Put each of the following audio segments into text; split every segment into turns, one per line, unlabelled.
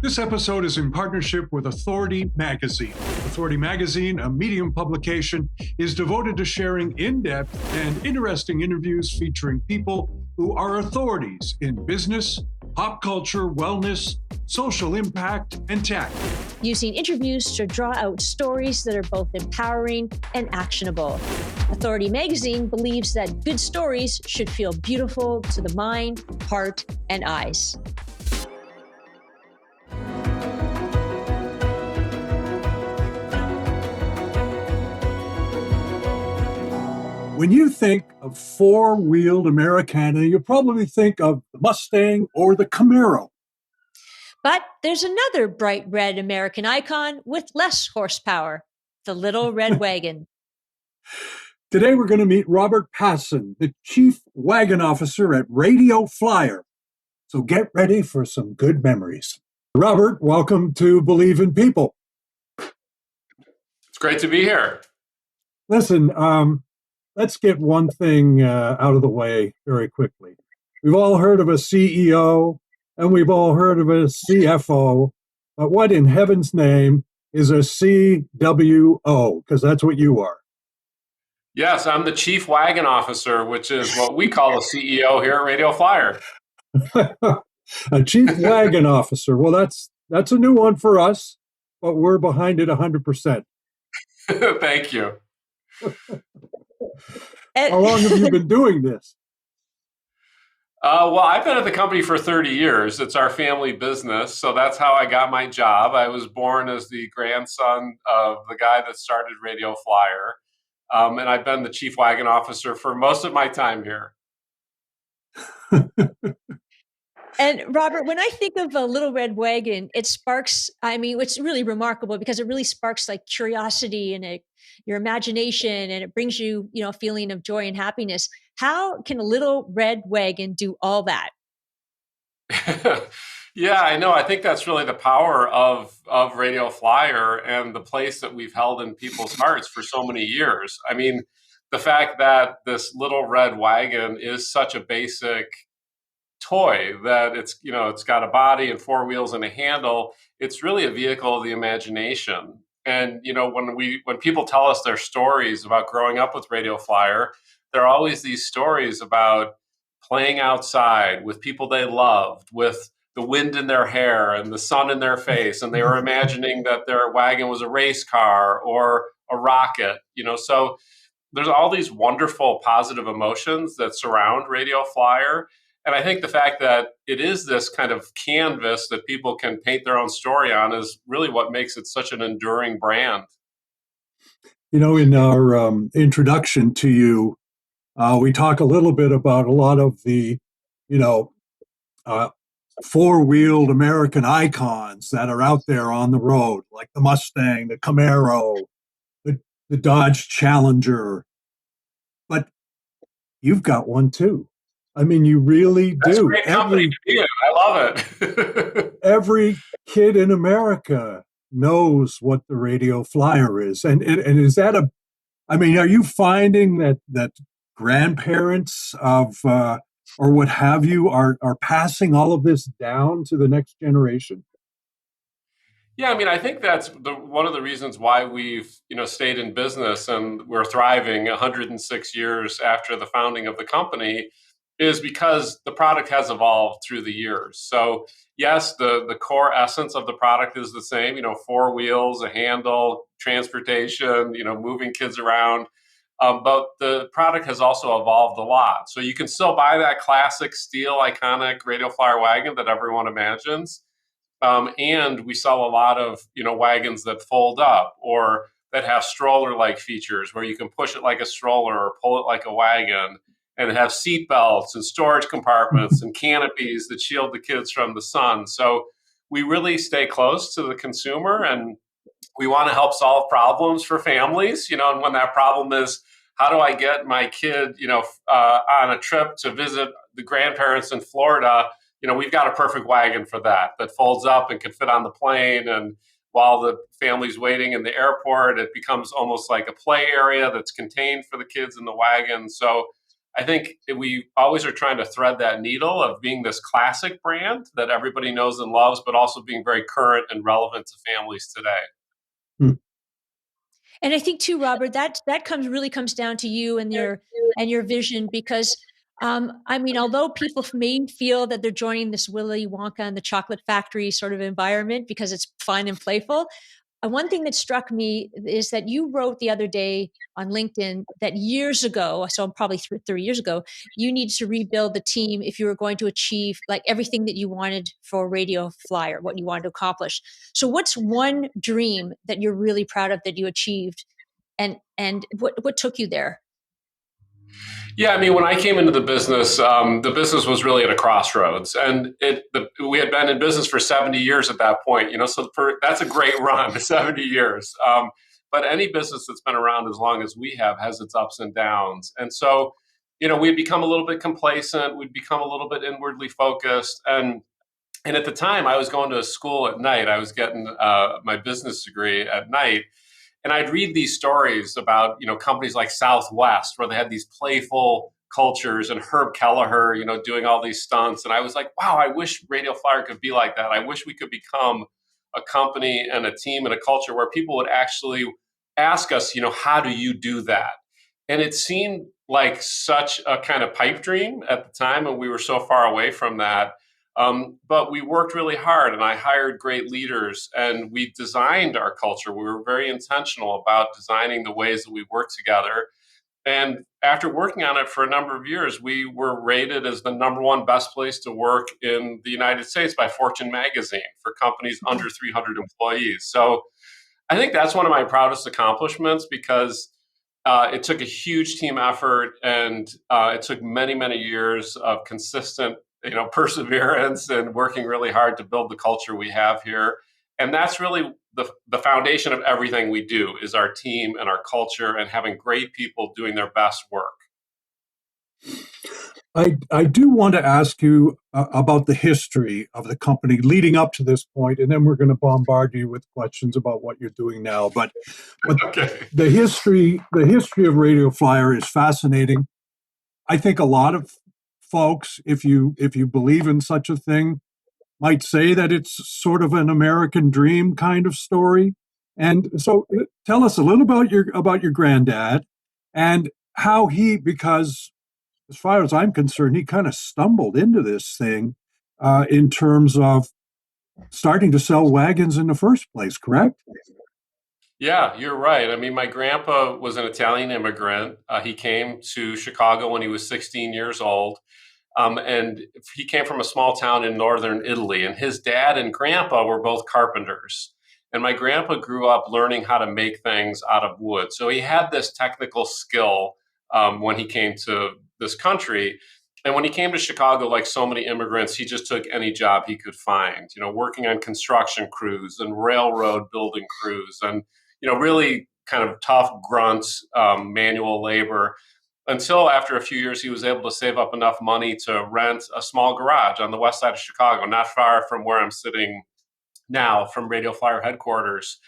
This episode is in partnership with Authority Magazine. Authority Magazine, a Medium publication, is devoted to sharing in-depth and interesting interviews featuring people who are authorities in business, pop culture, wellness, social impact, and tech.
Using interviews to draw out stories that are both empowering and actionable. Authority Magazine believes that good stories should feel beautiful to the mind, heart, and eyes.
When you think of four-wheeled Americana, you probably think of the Mustang or the Camaro.
But there's another bright red American icon with less horsepower, the Little Red Wagon.
Today we're going to meet Robert Pasin, the Chief Wagon Officer at Radio Flyer. So get ready for some good memories. Robert, welcome to Believe in People.
It's great to be here.
Listen, let's get one thing out of the way very quickly. We've all heard of a CEO and we've all heard of a CFO, but what in heaven's name is a CWO? Because that's what you are.
Yes, I'm the Chief Wagon Officer, which is what we call a CEO here at Radio Flyer.
A Chief Wagon Officer. Well, that's a new one for us, but we're behind it 100%.
Thank you.
How long have you been doing this?
Well, I've been at the company for 30 years. It's our family business, so that's how I got my job. I was born as the grandson of the guy that started Radio Flyer, and I've been the Chief Wagon Officer for most of my time here.
And Robert, when I think of a Little Red Wagon, it sparks, it's really remarkable because it really sparks like curiosity and your imagination, and it brings you, a feeling of joy and happiness. How can a Little Red Wagon do all that?
Yeah, I know. I think that's really the power of Radio Flyer and the place that we've held in people's hearts for so many years. I mean, the fact that this Little Red Wagon is such a basic toy that it's got a body and four wheels and a handle. It's really a vehicle of the imagination. And when people tell us their stories about growing up with Radio Flyer, there are always these stories about playing outside with people they loved, with the wind in their hair and the sun in their face, and they were imagining that their wagon was a race car or a rocket. So there's all these wonderful positive emotions that surround Radio Flyer. And I think the fact that it is this kind of canvas that people can paint their own story on is really what makes it such an enduring brand.
In our introduction to you, we talk a little bit about a lot of the, four-wheeled American icons that are out there on the road, like the Mustang, the Camaro, the Dodge Challenger. But you've got one too. I mean, you really do.
That's a great company to be in. I love it.
Every kid in America knows what the Radio Flyer is. And is that are you finding that grandparents of, or what have you, are passing all of this down to the next generation?
Yeah, I think that's one of the reasons why we've stayed in business and we're thriving 106 years after the founding of the company, is because the product has evolved through the years. So yes, the core essence of the product is the same, four wheels, a handle, transportation, moving kids around. But the product has also evolved a lot. So you can still buy that classic steel iconic Radio Flyer wagon that everyone imagines. And we sell a lot of, wagons that fold up or that have stroller-like features where you can push it like a stroller or pull it like a wagon, and have seat belts and storage compartments and canopies that shield the kids from the sun. So we really stay close to the consumer, and we want to help solve problems for families, and when that problem is, how do I get my kid, on a trip to visit the grandparents in Florida? We've got a perfect wagon for that folds up and can fit on the plane. And while the family's waiting in the airport, it becomes almost like a play area that's contained for the kids in the wagon. So I think we always are trying to thread that needle of being this classic brand that everybody knows and loves, but also being very current and relevant to families today.
Hmm.
And I think too, Robert, that comes down to you and your vision because I mean, although people may feel that they're joining this Willy Wonka and the Chocolate Factory sort of environment because it's fun and playful, one thing that struck me is that you wrote the other day on LinkedIn that years ago, so probably 30 years ago, you needed to rebuild the team if you were going to achieve like everything that you wanted for Radio Flyer, what you wanted to accomplish. So what's one dream that you're really proud of that you achieved and what took you there?
Yeah, I mean, when I came into the business was really at a crossroads, and we had been in business for 70 years at that point. So that's a great run, 70 years. But any business that's been around as long as we have has its ups and downs, and so we'd become a little bit complacent, we'd become a little bit inwardly focused, and at the time, I was going to school at night. I was getting my business degree at night, and I'd read these stories about companies like Southwest where they had these playful cultures and Herb Kelleher doing all these stunts, and I was like, wow, I wish Radio Flyer could be like that. I wish we could become a company and a team and a culture where people would actually ask us, how do you do that? And it seemed like such a kind of pipe dream at the time, and we were so far away from that. But we worked really hard, and I hired great leaders, and we designed our culture. We were very intentional about designing the ways that we work together. And after working on it for a number of years, we were rated as the number one best place to work in the United States by Fortune magazine for companies under 300 employees. So I think that's one of my proudest accomplishments because it took a huge team effort, and it took many, many years of consistent, perseverance and working really hard to build the culture we have here. And that's really the foundation of everything we do is our team and our culture and having great people doing their best work.
I do want to ask you about the history of the company leading up to this point, and then we're going to bombard you with questions about what you're doing now. But
Okay.
the history of Radio Flyer is fascinating. I think a lot of folks, if you believe in such a thing, might say that it's sort of an American dream kind of story. And so, tell us a little about your granddad and how because as far as I'm concerned, he kind of stumbled into this thing in terms of starting to sell wagons in the first place. Correct?
Yeah, you're right. I mean, my grandpa was an Italian immigrant. He came to Chicago when he was 16 years old. And he came from a small town in northern Italy, and his dad and grandpa were both carpenters. And my grandpa grew up learning how to make things out of wood. So he had this technical skill when he came to this country. And when he came to Chicago, like so many immigrants, he just took any job he could find, working on construction crews and railroad building crews and, really kind of tough grunts, manual labor until after a few years he was able to save up enough money to rent a small garage on the west side of Chicago, not far from where I'm sitting now from Radio Flyer headquarters.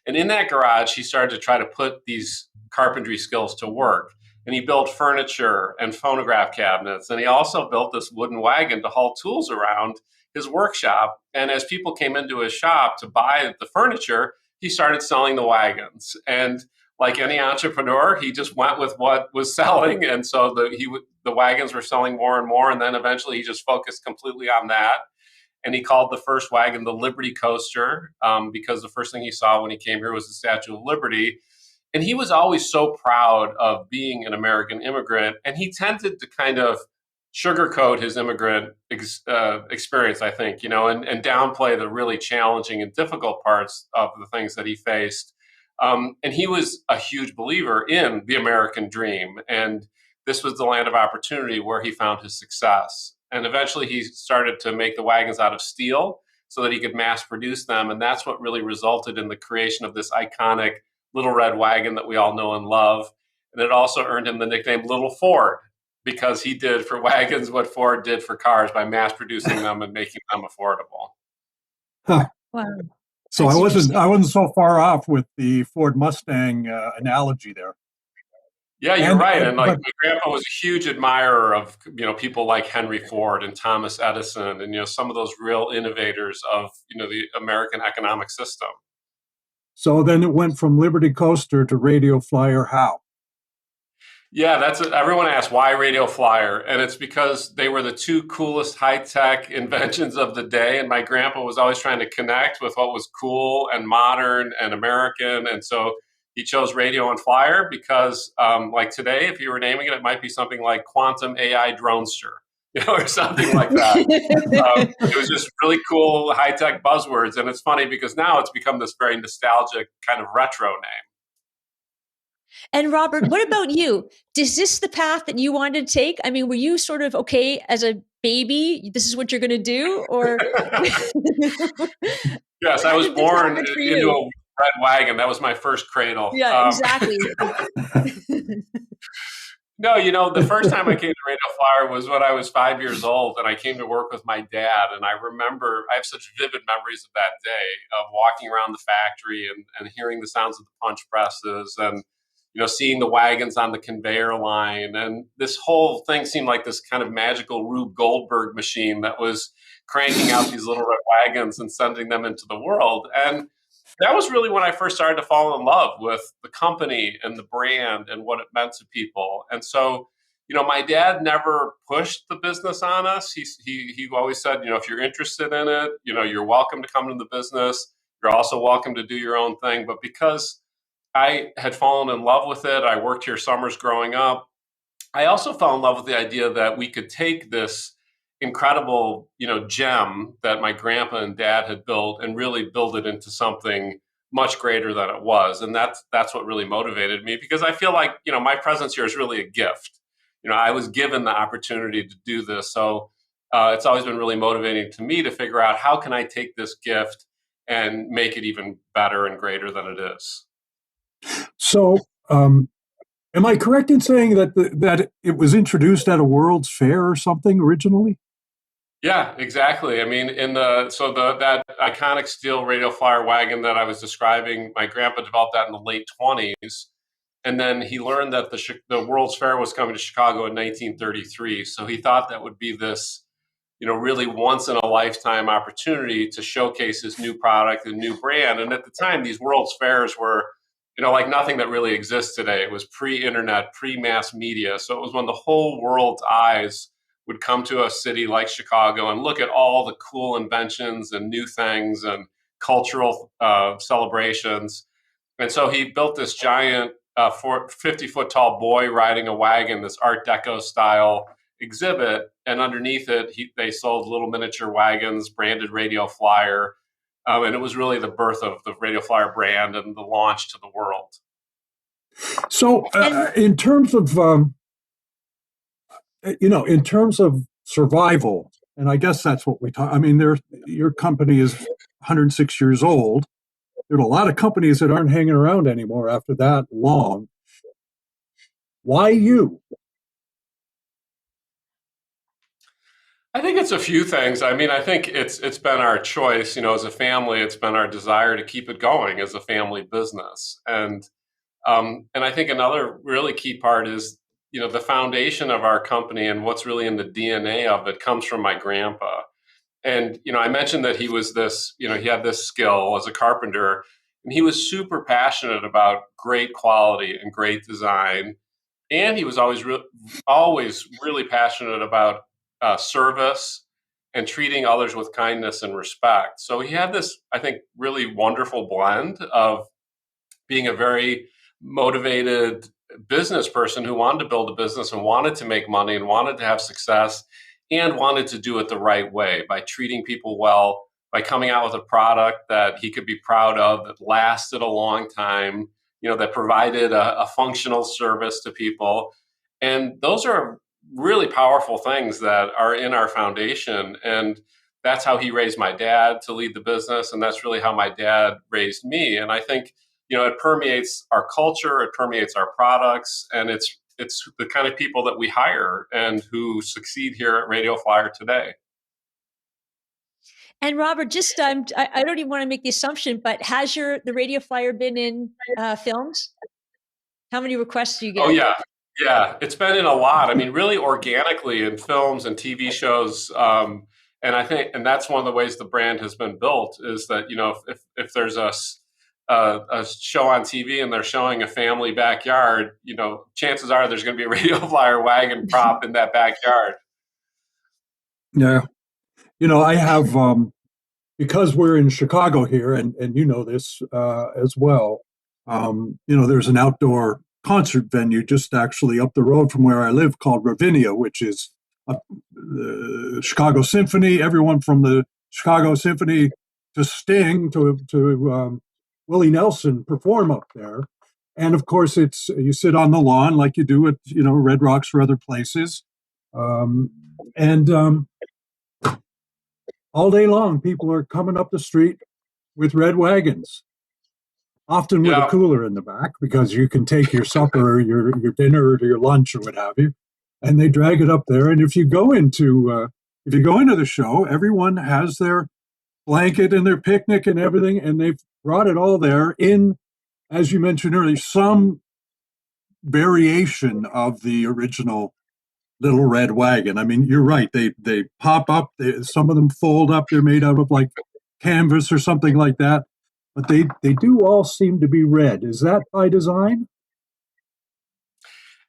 And in that garage, he started to try to put these carpentry skills to work. And he built furniture and phonograph cabinets. And he also built this wooden wagon to haul tools around his workshop. And as people came into his shop to buy the furniture, he started selling the wagons. And like any entrepreneur, he just went with what was selling, and so the wagons were selling more and more. And then eventually, he just focused completely on that. And he called the first wagon the Liberty Coaster because the first thing he saw when he came here was the Statue of Liberty. And he was always so proud of being an American immigrant, and he tended to kind of sugarcoat his immigrant experience, I think, and downplay the really challenging and difficult parts of the things that he faced. And he was a huge believer in the American dream. And this was the land of opportunity where he found his success. And eventually he started to make the wagons out of steel so that he could mass produce them. And that's what really resulted in the creation of this iconic Little Red Wagon that we all know and love. And it also earned him the nickname Little Ford because he did for wagons what Ford did for cars by mass producing them and making them affordable.
Huh.
Wow.
So I wasn't so far off with the Ford Mustang analogy there.
Yeah, you're
And
right. And like
but
my grandpa was a huge admirer of people like Henry Ford and Thomas Edison, and some of those real innovators of the American economic system.
so then it went from Liberty Coaster to Radio Flyer. How?
Yeah, that's it. Everyone asks why Radio Flyer, and it's because they were the two coolest high tech inventions of the day. And my grandpa was always trying to connect with what was cool and modern and American, and so he chose radio and flyer because, like today, if you were naming it, it might be something like quantum AI dronester, or something like that. It was just really cool high tech buzzwords, and it's funny because now it's become this very nostalgic kind of retro name.
And Robert, what about you? Is this the path that you wanted to take? I mean, were you sort of okay as a baby? This is what you're going to do, or
Yes, I
how
was
did this
born
happen for
into
you?
a red wagon. That was my first cradle.
Yeah, exactly.
No, the first time I came to Radio Flyer was when I was 5 years old, and I came to work with my dad. And I remember I have such vivid memories of that day of walking around the factory and hearing the sounds of the punch presses and seeing the wagons on the conveyor line. And this whole thing seemed like this kind of magical Rube Goldberg machine that was cranking out these little red wagons and sending them into the world. And that was really when I first started to fall in love with the company and the brand and what it meant to people. And so, my dad never pushed the business on us. He always said, if you're interested in it, you're welcome to come to the business. You're also welcome to do your own thing. But because I had fallen in love with it, I worked here summers growing up. I also fell in love with the idea that we could take this incredible, gem that my grandpa and dad had built and really build it into something much greater than it was. And that's what really motivated me because I feel like, my presence here is really a gift. I was given the opportunity to do this. So it's always been really motivating to me to figure out how can I take this gift and make it even better and greater than it is.
So, am I correct in saying that it was introduced at a World's Fair or something originally?
Yeah, exactly. I mean, that iconic steel radio flyer wagon that I was describing, my grandpa developed that in the late 20s, and then he learned that the World's Fair was coming to Chicago in 1933. So he thought that would be this, really once in a lifetime opportunity to showcase his new product and new brand. And at the time, these World's Fairs were, like nothing that really exists today. It was pre-internet, pre-mass media. So it was when the whole world's eyes would come to a city like Chicago and look at all the cool inventions and new things and cultural celebrations. And so he built this giant 50-foot tall boy riding a wagon, this Art Deco style exhibit. And underneath it, they sold little miniature wagons, branded Radio Flyer. And it was really the birth of the Radio Flyer brand and the launch to the world.
So,
And
in terms of in terms of survival, and I guess that's what we talk. I mean, your company is 106 years old. There are a lot of companies that aren't hanging around anymore after that long. Why you?
I think it's a few things. I mean, I think it's been our choice, as a family. It's been our desire to keep it going as a family business, and I think another really key part is, the foundation of our company and what's really in the DNA of it comes from my grandpa. And, I mentioned that he was this, he had this skill as a carpenter, and he was super passionate about great quality and great design. And he was always really passionate about service and treating others with kindness and respect. So he had this, I think, really wonderful blend of being a very motivated business person who wanted to build a business and wanted to make money and wanted to have success and wanted to do it the right way by treating people well, by coming out with a product that he could be proud of, that lasted a long time, that provided a functional service to people. And those are really powerful things that are in our foundation. And that's how he raised my dad to lead the business. And that's really how my dad raised me. And I think, it permeates our culture, it permeates our products, and it's the kind of people that we hire and who succeed here at Radio Flyer today.
Robert, just I don't even want to make the assumption, but has the Radio Flyer been in films? How many requests do you
Oh
get?
yeah, yeah. It's been in a lot. I mean, really organically in films and TV shows. And I think, and that's one of the ways the brand has been built is that if there's a show on TV and they're showing a family backyard, chances are there's going to be a radio flyer wagon prop in that backyard.
Yeah. I have, because we're in Chicago here, and you know this as well, there's an outdoor concert venue just actually up the road from where I live called Ravinia, which is the Chicago Symphony, everyone from the Chicago Symphony to Sting to Willie Nelson perform up there. And of course, it's you sit on the lawn like you do at Red Rocks or other places, and all day long people are coming up the street with red wagons, often with a
Yeah.
cooler in the back because you can take your supper or your dinner or your lunch or what have you, and they drag it up there. And if you go into the show, everyone has their blanket and their picnic and everything, and they've brought it all there in, as you mentioned earlier, some variation of the original Little Red Wagon. I mean, you're right. They pop up. Some of them fold up. They're made out of like canvas or something like that. But they do all seem to be red. Is that by design?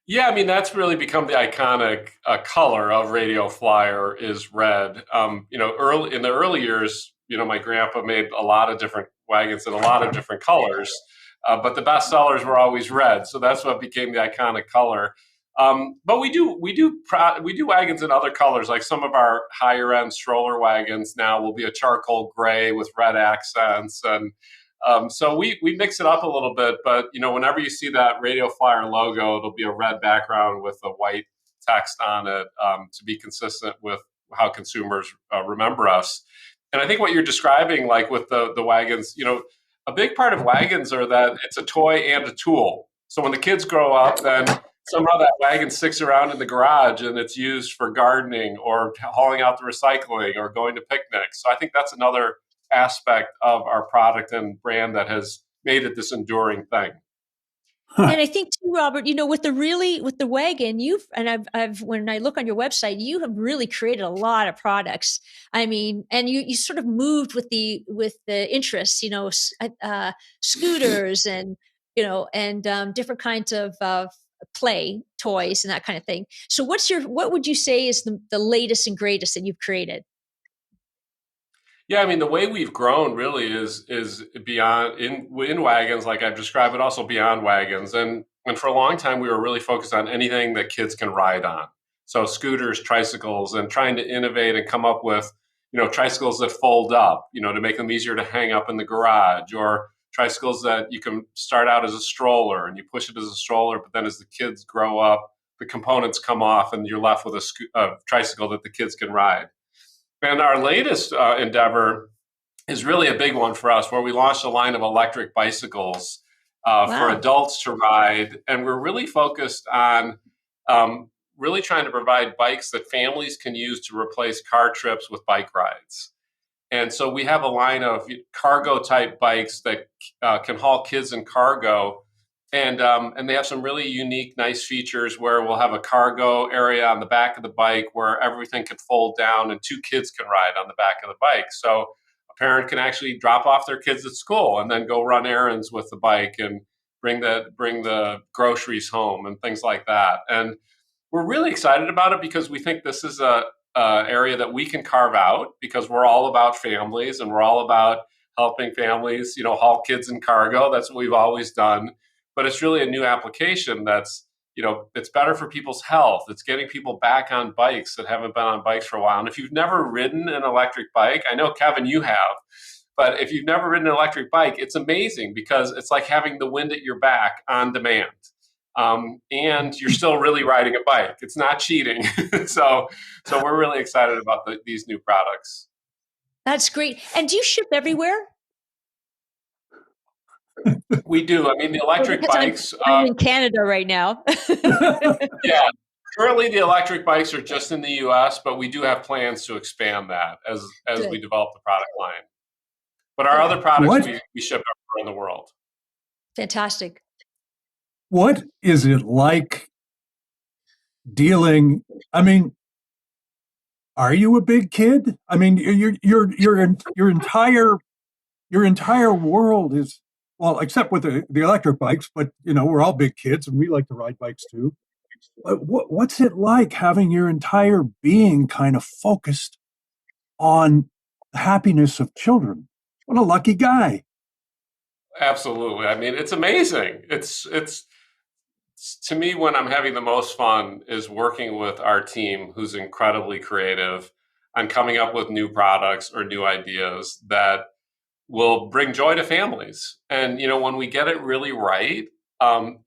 Yeah, I mean that's really become the iconic color of Radio Flyer is red. Early in the early years, my grandpa made a lot of different wagons in a lot of different colors, but the best sellers were always red, so that's what became the iconic color. But we do wagons in other colors, like some of our higher end stroller wagons now will be a charcoal gray with red accents, and so we mix it up a little bit, but whenever you see that Radio Flyer logo, it'll be a red background with a white text on it to be consistent with how consumers remember us. And I think what you're describing, like with the wagons, a big part of wagons are that it's a toy and a tool. So when the kids grow up, then somehow that wagon sticks around in the garage and it's used for gardening or hauling out the recycling or going to picnics. So I think that's another aspect of our product and brand that has made it this enduring thing.
Huh.
And I think too, Robert, with the wagon, I've when I look on your website, you have really created a lot of products. I mean, and you sort of moved with the interests, scooters and different kinds of play toys and that kind of thing. So what would you say is the latest and greatest that you've created?
Yeah, I mean the way we've grown really is beyond in wagons, like I've described, but also beyond wagons. And for a long time, we were really focused on anything that kids can ride on. So scooters, tricycles, and trying to innovate and come up with tricycles that fold up, to make them easier to hang up in the garage, or tricycles that you can start out as a stroller and you push it as a stroller, but then as the kids grow up, the components come off and you're left with a tricycle that the kids can ride. And our latest endeavor is really a big one for us, where we launched a line of electric bicycles for
Wow.
adults to ride. And we're really focused on really trying to provide bikes that families can use to replace car trips with bike rides. And so we have a line of cargo type bikes that can haul kids and cargo. And they have some really unique, nice features where we'll have a cargo area on the back of the bike where everything can fold down and two kids can ride on the back of the bike. So a parent can actually drop off their kids at school and then go run errands with the bike and bring the groceries home and things like that. And we're really excited about it because we think this is a area that we can carve out because we're all about families and we're all about helping families, haul kids and cargo. That's what we've always done. But it's really a new application that's, it's better for people's health. It's getting people back on bikes that haven't been on bikes for a while. And if you've never ridden an electric bike, I know, Kevin, you have, but if you've never ridden an electric bike, it's amazing because it's like having the wind at your back on demand. And you're still really riding a bike. It's not cheating. so, so we're really excited about these new products.
That's great. And do you ship everywhere?
We do. I mean, the
Well,
electric
because
bikes.
I'm in Canada right now.
Yeah, currently the electric bikes are just in the U.S., but we do have plans to expand that as we
Good.
develop the product line. But our
Good.
other products
What?
we ship everywhere in the world.
Fantastic.
What is it like dealing? I mean, are you a big kid? I mean, your entire world is, well, except with the electric bikes, but we're all big kids and we like to ride bikes too. But what's it like having your entire being kind of focused on the happiness of children? What a lucky guy.
Absolutely. I mean, it's amazing. It's to me, when I'm having the most fun is working with our team, who's incredibly creative, on coming up with new products or new ideas that will bring joy to families. And when we get it really right,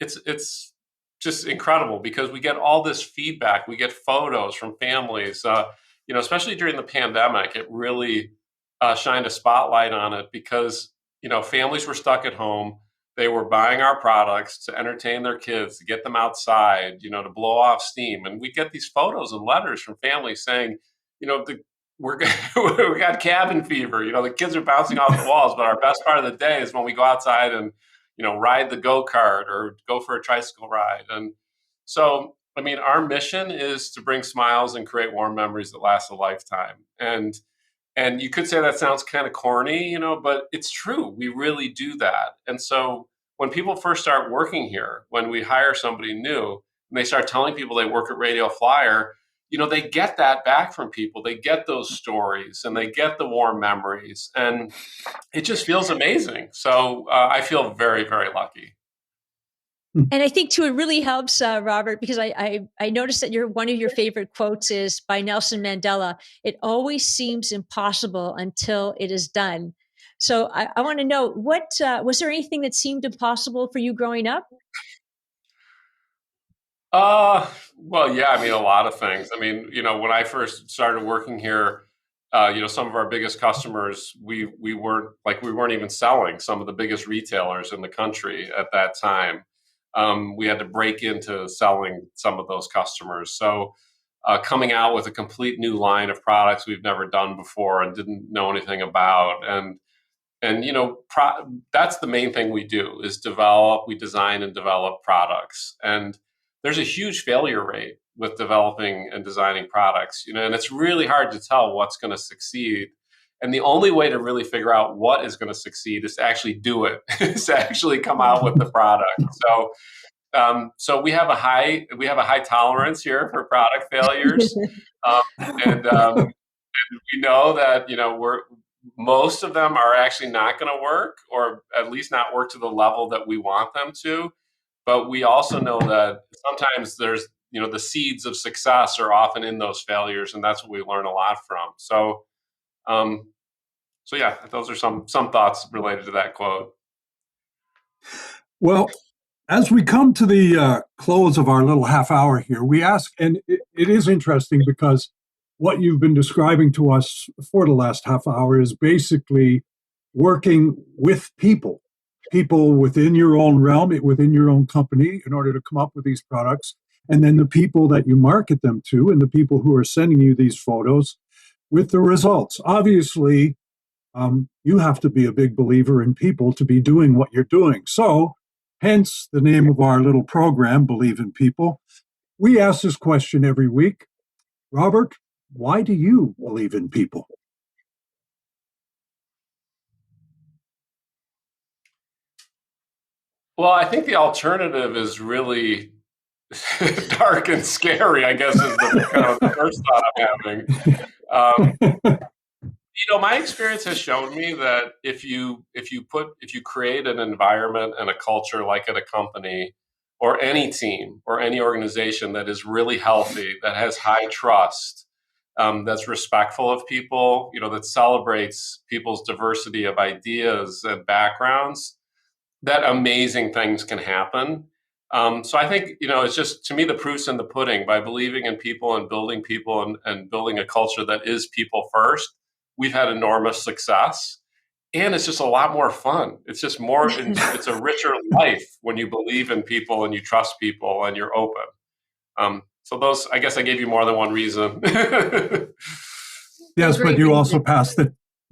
it's just incredible because we get all this feedback. We get photos from families. Especially during the pandemic, it really shined a spotlight on it because families were stuck at home. They were buying our products to entertain their kids, to get them outside, to blow off steam. And we get these photos and letters from families saying, we're we got cabin fever. The kids are bouncing off the walls, but our best part of the day is when we go outside and ride the go-kart or go for a tricycle ride. And so, I mean, our mission is to bring smiles and create warm memories that last a lifetime. And you could say that sounds kind of corny, but it's true. We really do that. And so when people first start working here, when we hire somebody new and they start telling people they work at Radio Flyer, they get that back from people. They get those stories and they get the warm memories. And it just feels amazing. So I feel very, very lucky.
And I think too, it really helps, Robert, because I noticed that one of your favorite quotes is by Nelson Mandela. It always seems impossible until it is done. So I want to know, what was there anything that seemed impossible for you growing up?
Well, yeah, I mean, a lot of things. I mean, when I first started working here, some of our biggest customers, we weren't even selling some of the biggest retailers in the country at that time. We had to break into selling some of those customers. So coming out with a complete new line of products we've never done before and didn't know anything about. And that's the main thing we do is we design and develop products. And there's a huge failure rate with developing and designing products, and it's really hard to tell what's going to succeed. And the only way to really figure out what is going to succeed is to actually do it, is to actually come out with the product. So we have a high tolerance here for product failures, and we know that most of them are actually not going to work, or at least not work to the level that we want them to. But we also know that sometimes there's the seeds of success are often in those failures, and that's what we learn a lot from. So yeah, those are some thoughts related to that quote.
Well, as we come to the close of our little half hour here, we ask, and it is interesting because what you've been describing to us for the last half hour is basically working with people within your own realm, within your own company, in order to come up with these products. And then the people that you market them to and the people who are sending you these photos with the results. Obviously, you have to be a big believer in people to be doing what you're doing. So, hence the name of our little program, Believe in People. We ask this question every week. Robert, why do you believe in people?
Well, I think the alternative is really dark and scary, I guess, is the kind of the first thought I'm having. My experience has shown me that if you create an environment and a culture like at a company or any team or any organization that is really healthy, that has high trust, that's respectful of people, that celebrates people's diversity of ideas and backgrounds, that amazing things can happen. So I think, it's just, to me, the proof's in the pudding. By believing in people and building people and building a culture that is people first, we've had enormous success. And it's just a lot more fun. It's just it's a richer life when you believe in people and you trust people and you're open. So those, I guess I gave you more than one reason.
Yes, but you also passed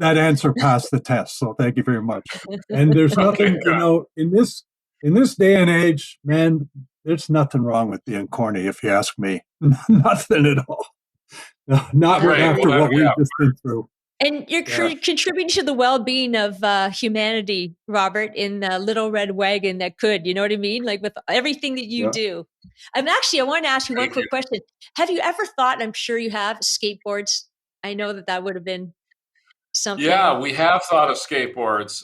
that answer passed the test. So thank you very much. And there's nothing,
Okay,
in this In this day and age, man, there's nothing wrong with being corny, if you ask me. Nothing at all. Not
Great.
after
Well,
what we've just been through.
And you're contributing to the well-being of humanity, Robert, in the little red wagon that could. You know what I mean? Like with everything that you do. Actually, I want to ask you one quick question. Have you ever thought, and I'm sure you have, skateboards? I know that would have been something.
Yeah, we have thought of skateboards.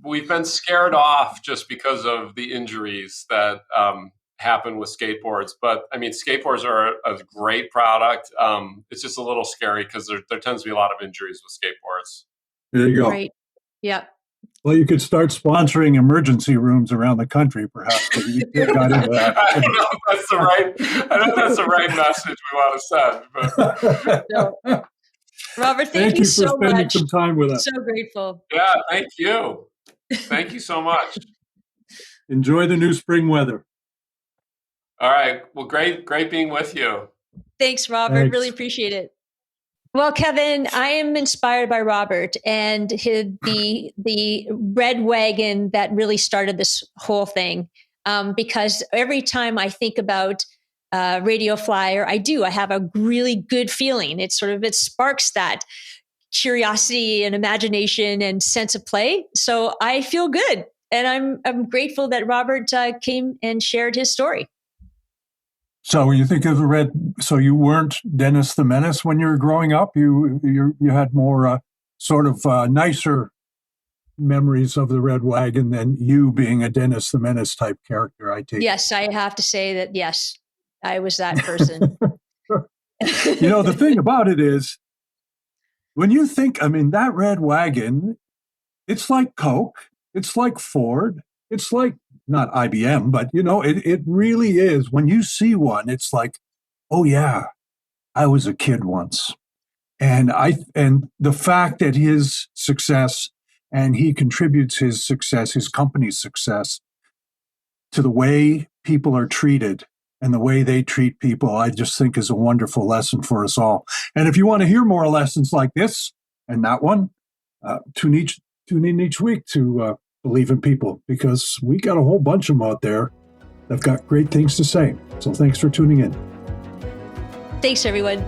We've been scared off just because of the injuries that happen with skateboards. But I mean, skateboards are a great product. It's just a little scary because there tends to be a lot of injuries with skateboards.
There you go.
Right. Yeah.
Well, you could start sponsoring emergency rooms around the country, perhaps. But you got into that.
I don't know if that's the right message we want to send. But
No. Robert, thank you so much.
Thank you for spending some time with us.
So grateful.
Yeah, thank you. Thank you so much.
Enjoy the new spring weather.
All right. Well, great being with you.
Thanks, Robert.
Thanks.
Really appreciate it. Well, Kevin, I am inspired by Robert and the red wagon that really started this whole thing. Because every time I think about Radio Flyer, I have a really good feeling. It sparks that curiosity and imagination and sense of play. So I feel good, and I'm grateful that Robert came and shared his story.
So you think of so you weren't Dennis the Menace when you were growing up? You had more sort of nicer memories of the Red Wagon than you being a Dennis the Menace type character, I take.
Yes, I have to say that, yes, I was that person.
The thing about it is, when you think, that Red Wagon, it's like Coke, it's like Ford, it's like, not IBM, but it really is. When you see one, it's like, oh yeah, I was a kid once. And the fact that his success, and he contributes his success, his company's success, to the way people are treated and the way they treat people, I just think is a wonderful lesson for us all. And if you want to hear more lessons like this and that one, tune in each week to Believe in People, because we got a whole bunch of them out there that've got great things to say. So thanks for tuning in.
Thanks, everyone.